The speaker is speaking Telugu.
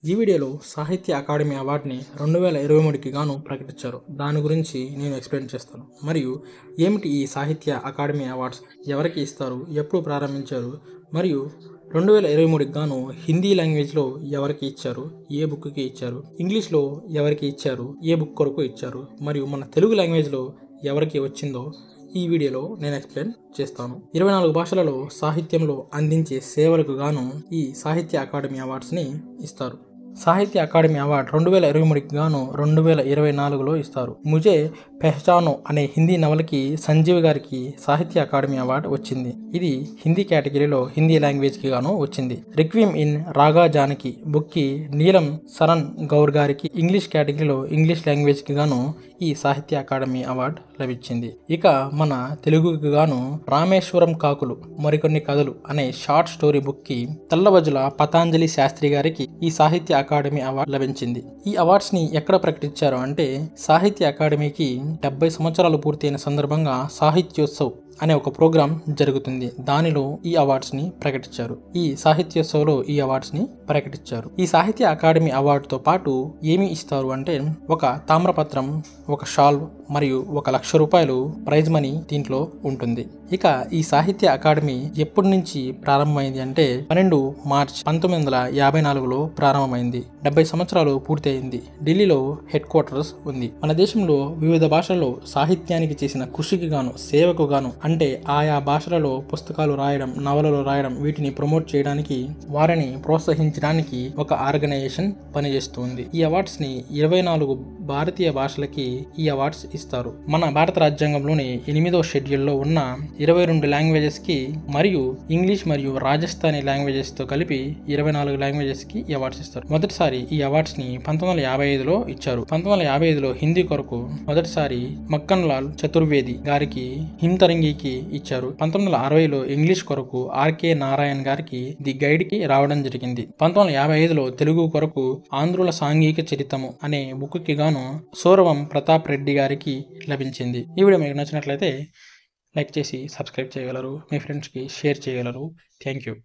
ఈ వీడియోలో సాహిత్య అకాడమీ అవార్డుని 2023కి గాను ప్రకటించారు. దాని గురించి నేను ఎక్స్‌ప్లెయిన్ చేస్తాను. మరియు ఏమిటి ఈ సాహిత్య అకాడమీ అవార్డ్స్? ఎవరికి ఇస్తారు? ఎప్పుడు ప్రారంభించారు? మరియు 2023కి గాను హిందీ లాంగ్వేజ్‌లో ఎవరికి ఇచ్చారు? ఏ బుక్‌కి ఇచ్చారు? ఇంగ్లీష్‌లో ఎవరికి ఇచ్చారు? ఏ బుక్ కొరకు ఇచ్చారు? మరియు మన తెలుగు లాంగ్వేజ్‌లో ఎవరికి వచ్చిందో ఈ వీడియోలో నేను ఎక్స్‌ప్లెయిన్ చేస్తాను. 24 భాషలలో సాహిత్యంలో అందించే సేవలకు గాను ఈ సాహిత్య అకాడమీ అవార్డ్స్‌ని ఇస్తారు. సాహిత్య అకాడమీ అవార్డు 2023కి గాను 2024లో ఇస్తారు. 'ముజే పెహచానో' అనే హిందీ నవలకి సంజీవ్ గారికి సాహిత్య అకాడమీ అవార్డు వచ్చింది. ఇది హిందీ కేటగిరీలో హిందీ లాంగ్వేజ్కి గాను వచ్చింది. 'రిక్వీమ్ ఇన్ రాగా జానకి' బుక్కి నీలం సరన్ గౌర్ గారికి ఇంగ్లీష్ కేటగిరీలో ఇంగ్లీష్ లాంగ్వేజ్కి గాను ఈ సాహిత్య అకాడమీ అవార్డు లభించింది. ఇక మన తెలుగుకి గాను 'రామేశ్వరం కాకులు మరికొన్ని కథలు' అనే షార్ట్ స్టోరీ బుక్కి తెల్లబజుల పతాంజలి శాస్త్రి గారికి ఈ సాహిత్య అకాడమీ అవార్డు లభించింది. ఈ అవార్డ్స్ని ఎక్కడ ప్రకటించారు అంటే సాహిత్య అకాడమీకి 70 సంవత్సరాలు పూర్తయిన సందర్భంగా సాహిత్యోత్సవ్ అనే ఒక ప్రోగ్రాం జరుగుతుంది. దానిలో ఈ అవార్డ్స్ని ప్రకటించారు. ఈ సాహిత్యోత్సవ్లో ఈ అవార్డ్స్ని ప్రకటించారు. ఈ సాహిత్య అకాడమీ అవార్డుతో పాటు ఏమి ఇస్తారు అంటే ఒక తామ్రపత్రం, ఒక షాల్వ్ మరియు 1 లక్ష రూపాయలు ప్రైజ్ మనీ దీంట్లో ఉంటుంది. ఇక ఈ సాహిత్య అకాడమీ ఎప్పటి నుంచి ప్రారంభమైంది అంటే 12 మార్చ్ 1954లో ప్రారంభమైంది. 70 సంవత్సరాలు పూర్తయింది. ఢిల్లీలో హెడ్ క్వార్టర్స్ ఉంది. మన దేశంలో వివిధ భాషల్లో సాహిత్యానికి చేసిన కృషికి గాను, సేవకు గాను అంటే ఆయా భాషలలో పుస్తకాలు రాయడం, నవలలు రాయడం వీటిని ప్రమోట్ చేయడానికి, వారిని ప్రోత్సహించడానికి ఒక ఆర్గనైజేషన్ పనిచేస్తుంది. ఈ అవార్డ్స్ని 24 భారతీయ భాషలకి ఈ అవార్డ్స్ ఇస్తారు. మన భారత రాజ్యాంగంలోని 8వ షెడ్యూల్లో ఉన్న 22 లాంగ్వేజెస్కి మరియు ఇంగ్లీష్ మరియు రాజస్థానీ లాంగ్వేజెస్తో కలిపి 24 లాంగ్వేజెస్కి ఈ అవార్డ్స్ ఇస్తారు. మొదటిసారి ఈ అవార్డ్స్ని 1955లో ఇచ్చారు. 1955లో హిందీ కొరకు మొదటిసారి మక్కన్ లాల్ చతుర్వేది గారికి హింతరంగికి ఇచ్చారు. 1960లో ఇంగ్లీష్ కొరకు ఆర్కే నారాయణ్ గారికి ది గైడ్కి రావడం జరిగింది. 1955లో తెలుగు కొరకు ఆంధ్రుల సాంఘిక చరితము అనే బుక్కి గాను సోరవం ప్రతాప్ రెడ్డి గారికి లభించింది. ఈ వీడియో మీకు నచ్చినట్లయితే లైక్ చేసి సబ్స్క్రైబ్ చేయగలరు. మీ ఫ్రెండ్స్కి షేర్ చేయగలరు. Thank you.